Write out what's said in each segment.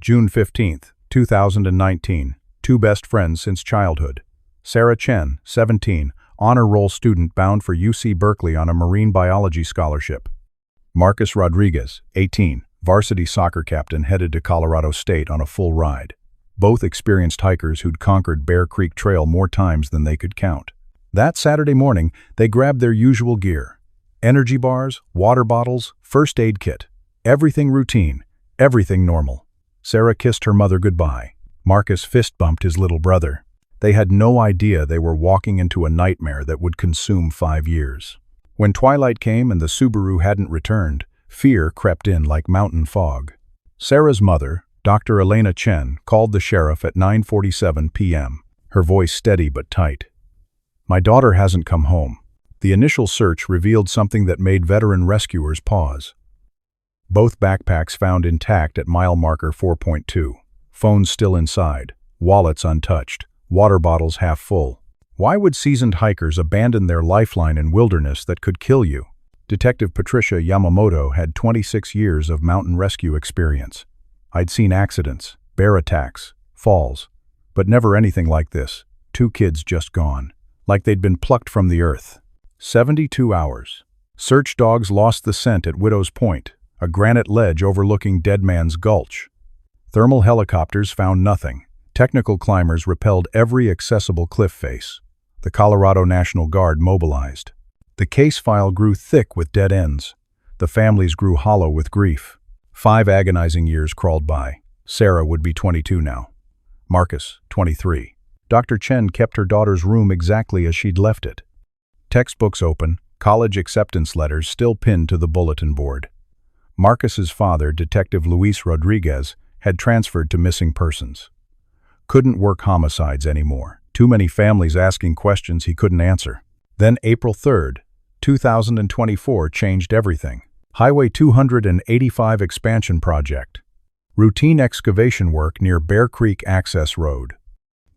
June 15, 2019. Two best friends since childhood. Sarah Chen, 17, honor roll student bound for UC Berkeley on a marine biology scholarship. Marcus Rodriguez, 18, varsity soccer captain headed to Colorado State on a full ride. Both experienced hikers who'd conquered Bear Creek Trail more times than they could count. That Saturday morning, they grabbed their usual gear. Energy bars, water bottles, first aid kit. Everything routine, everything normal. Sarah kissed her mother goodbye. Marcus fist-bumped his little brother. They had no idea they were walking into a nightmare that would consume 5 years. When twilight came and the Subaru hadn't returned, fear crept in like mountain fog. Sarah's mother, Dr. Elena Chen, called the sheriff at 9:47 p.m., her voice steady but tight. "My daughter hasn't come home." The initial search revealed something that made veteran rescuers pause. Both backpacks found intact at mile marker 4.2. Phones still inside, wallets untouched, water bottles half full. Why would seasoned hikers abandon their lifeline in wilderness that could kill you? Detective Patricia Yamamoto had 26 years of mountain rescue experience. I'd seen accidents, bear attacks, falls, but never anything like this. 2 kids just gone, like they'd been plucked from the earth. 72 hours. Search dogs lost the scent at Widow's Point, a granite ledge overlooking Dead Man's Gulch. Thermal helicopters found nothing. Technical climbers repelled every accessible cliff face. The Colorado National Guard mobilized. The case file grew thick with dead ends. The families grew hollow with grief. 5 agonizing years crawled by. Sarah would be 22 now. Marcus, 23. Dr. Chen kept her daughter's room exactly as she'd left it. Textbooks open, college acceptance letters still pinned to the bulletin board. Marcus's father, Detective Luis Rodriguez, had transferred to missing persons. Couldn't work homicides anymore. Too many families asking questions he couldn't answer. Then April 3, 2024 changed everything. Highway 285 expansion project. Routine excavation work near Bear Creek Access Road.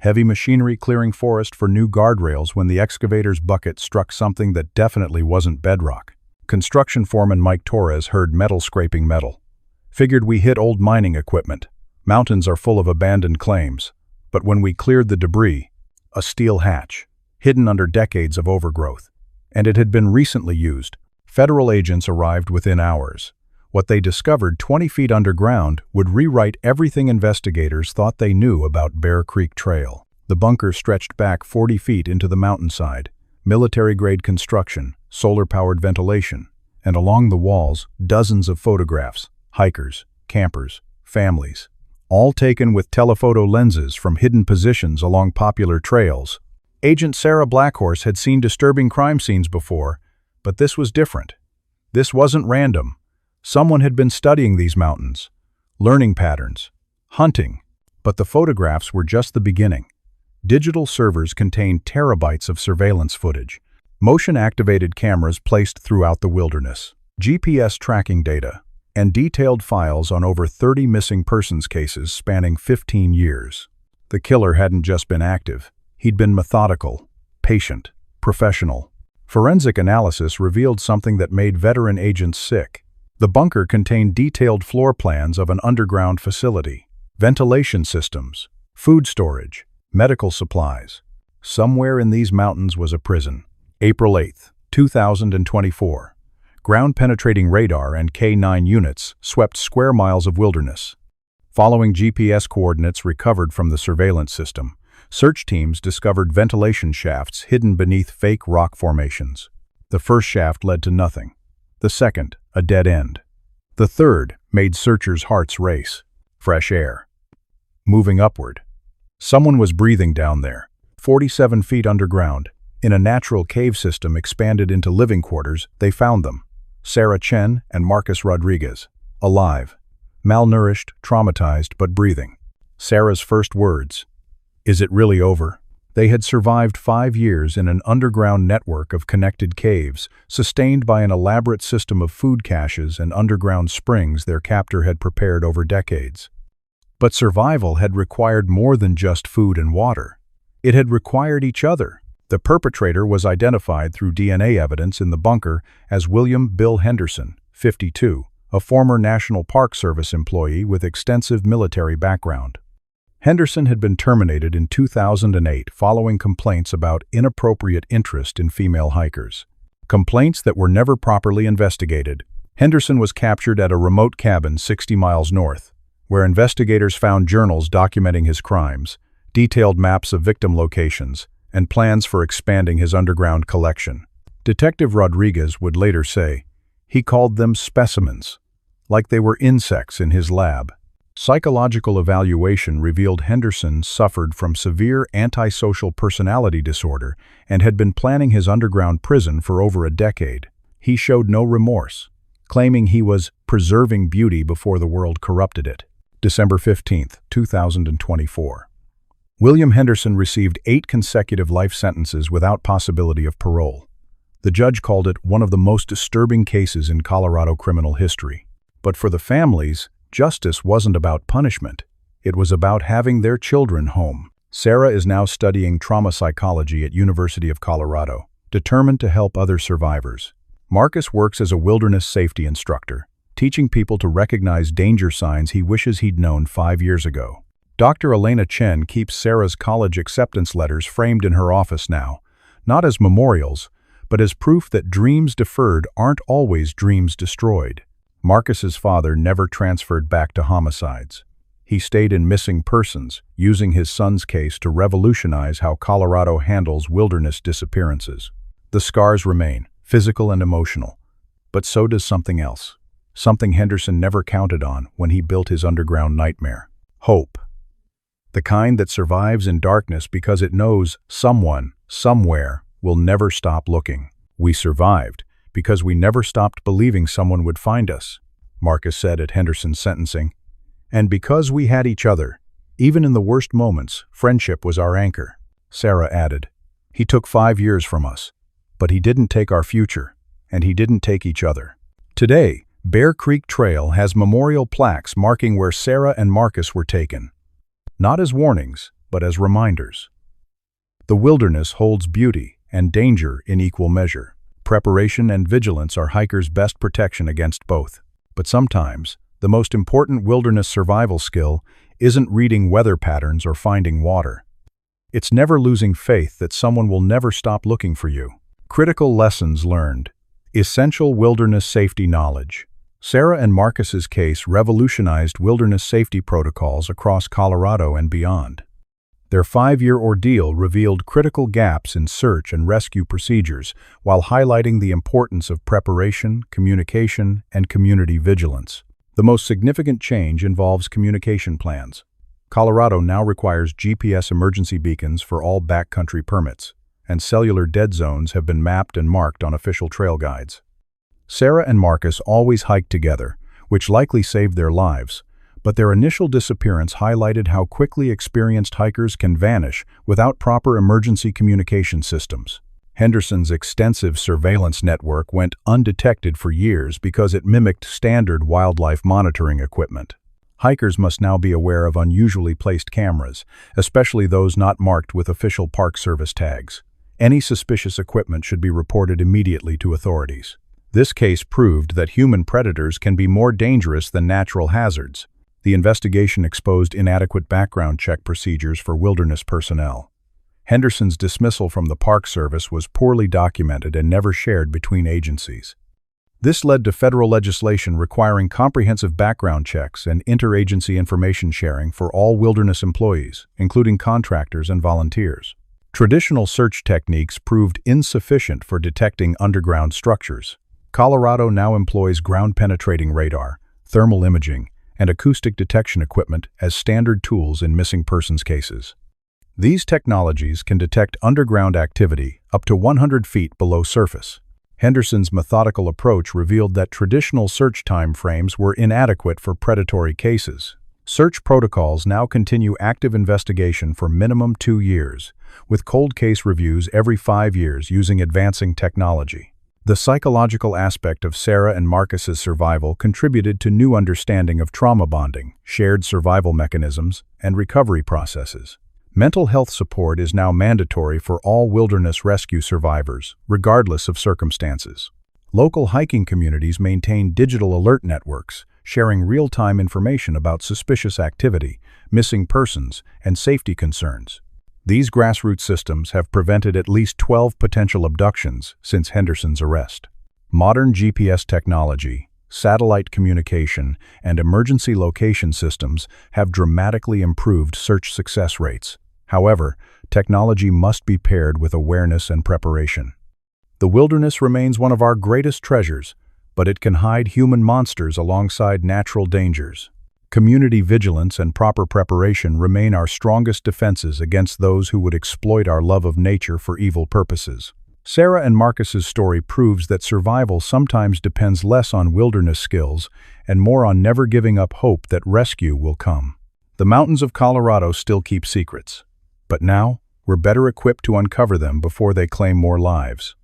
Heavy machinery clearing forest for new guardrails when the excavator's bucket struck something that definitely wasn't bedrock. Construction foreman Mike Torres heard metal scraping metal. Figured we hit old mining equipment. Mountains are full of abandoned claims. But when we cleared the debris, a steel hatch, hidden under decades of overgrowth. And it had been recently used. Federal agents arrived within hours. What they discovered 20 feet underground would rewrite everything investigators thought they knew about Bear Creek Trail. The bunker stretched back 40 feet into the mountainside. Military-grade construction, solar-powered ventilation, and along the walls, dozens of photographs. Hikers, campers, families, all taken with telephoto lenses from hidden positions along popular trails. Agent Sarah Blackhorse had seen disturbing crime scenes before, but this was different. This wasn't random. Someone had been studying these mountains, learning patterns, hunting. But the photographs were just the beginning. Digital servers contained terabytes of surveillance footage, motion-activated cameras placed throughout the wilderness, GPS tracking data, and detailed files on over 30 missing persons cases spanning 15 years. The killer hadn't just been active. He'd been methodical, patient, professional. Forensic analysis revealed something that made veteran agents sick. The bunker contained detailed floor plans of an underground facility, ventilation systems, food storage, medical supplies. Somewhere in these mountains was a prison. April 8, 2024. Ground-penetrating radar and K-9 units swept square miles of wilderness. Following GPS coordinates recovered from the surveillance system, search teams discovered ventilation shafts hidden beneath fake rock formations. The first shaft led to nothing. The second, a dead end. The third made searchers' hearts race. Fresh air. Moving upward. Someone was breathing down there, 47 feet underground. In a natural cave system expanded into living quarters, they found them. Sarah Chen and Marcus Rodriguez, alive, malnourished, traumatized, but breathing. Sarah's first words, "Is it really over?" They had survived 5 years in an underground network of connected caves, sustained by an elaborate system of food caches and underground springs their captor had prepared over decades. But survival had required more than just food and water. It had required each other. The perpetrator was identified through DNA evidence in the bunker as William Bill Henderson, 52, a former National Park Service employee with extensive military background. Henderson had been terminated in 2008 following complaints about inappropriate interest in female hikers. Complaints that were never properly investigated. Henderson was captured at a remote cabin 60 miles north, where investigators found journals documenting his crimes, detailed maps of victim locations, and plans for expanding his underground collection. Detective Rodriguez would later say, he called them specimens, like they were insects in his lab. Psychological evaluation revealed Henderson suffered from severe antisocial personality disorder and had been planning his underground prison for over a decade. He showed no remorse, claiming he was preserving beauty before the world corrupted it. December 15, 2024. William Henderson received 8 consecutive life sentences without possibility of parole. The judge called it one of the most disturbing cases in Colorado criminal history. But for the families, justice wasn't about punishment. It was about having their children home. Sarah is now studying trauma psychology at University of Colorado, determined to help other survivors. Marcus works as a wilderness safety instructor, teaching people to recognize danger signs he wishes he'd known 5 years ago. Dr. Elena Chen keeps Sarah's college acceptance letters framed in her office now, not as memorials, but as proof that dreams deferred aren't always dreams destroyed. Marcus's father never transferred back to homicides. He stayed in missing persons, using his son's case to revolutionize how Colorado handles wilderness disappearances. The scars remain, physical and emotional, but so does something else. Something Henderson never counted on when he built his underground nightmare. Hope. The kind that survives in darkness because it knows someone, somewhere, will never stop looking. We survived because we never stopped believing someone would find us, Marcus said at Henderson's sentencing. And because we had each other, even in the worst moments, friendship was our anchor, Sarah added. He took 5 years from us, but he didn't take our future, and he didn't take each other. Today, Bear Creek Trail has memorial plaques marking where Sarah and Marcus were taken. Not as warnings, but as reminders. The wilderness holds beauty and danger in equal measure. Preparation and vigilance are hikers' best protection against both. But sometimes, the most important wilderness survival skill isn't reading weather patterns or finding water. It's never losing faith that someone will never stop looking for you. Critical lessons learned. Essential wilderness safety knowledge. Sarah and Marcus's case revolutionized wilderness safety protocols across Colorado and beyond. Their 5-year ordeal revealed critical gaps in search and rescue procedures while highlighting the importance of preparation, communication, and community vigilance. The most significant change involves communication plans. Colorado now requires GPS emergency beacons for all backcountry permits, and cellular dead zones have been mapped and marked on official trail guides. Sarah and Marcus always hiked together, which likely saved their lives, but their initial disappearance highlighted how quickly experienced hikers can vanish without proper emergency communication systems. Henderson's extensive surveillance network went undetected for years because it mimicked standard wildlife monitoring equipment. Hikers must now be aware of unusually placed cameras, especially those not marked with official Park Service tags. Any suspicious equipment should be reported immediately to authorities. This case proved that human predators can be more dangerous than natural hazards. The investigation exposed inadequate background check procedures for wilderness personnel. Henderson's dismissal from the Park Service was poorly documented and never shared between agencies. This led to federal legislation requiring comprehensive background checks and interagency information sharing for all wilderness employees, including contractors and volunteers. Traditional search techniques proved insufficient for detecting underground structures. Colorado now employs ground-penetrating radar, thermal imaging, and acoustic detection equipment as standard tools in missing persons cases. These technologies can detect underground activity up to 100 feet below surface. Henderson's methodical approach revealed that traditional search time frames were inadequate for predatory cases. Search protocols now continue active investigation for minimum 2 years, with cold case reviews every 5 years using advancing technology. The psychological aspect of Sarah and Marcus's survival contributed to new understanding of trauma bonding, shared survival mechanisms, and recovery processes. Mental health support is now mandatory for all wilderness rescue survivors, regardless of circumstances. Local hiking communities maintain digital alert networks, sharing real-time information about suspicious activity, missing persons, and safety concerns. These grassroots systems have prevented at least 12 potential abductions since Henderson's arrest. Modern GPS technology, satellite communication, and emergency location systems have dramatically improved search success rates. However, technology must be paired with awareness and preparation. The wilderness remains one of our greatest treasures, but it can hide human monsters alongside natural dangers. Community vigilance and proper preparation remain our strongest defenses against those who would exploit our love of nature for evil purposes. Sarah and Marcus's story proves that survival sometimes depends less on wilderness skills and more on never giving up hope that rescue will come. The mountains of Colorado still keep secrets, but now we're better equipped to uncover them before they claim more lives.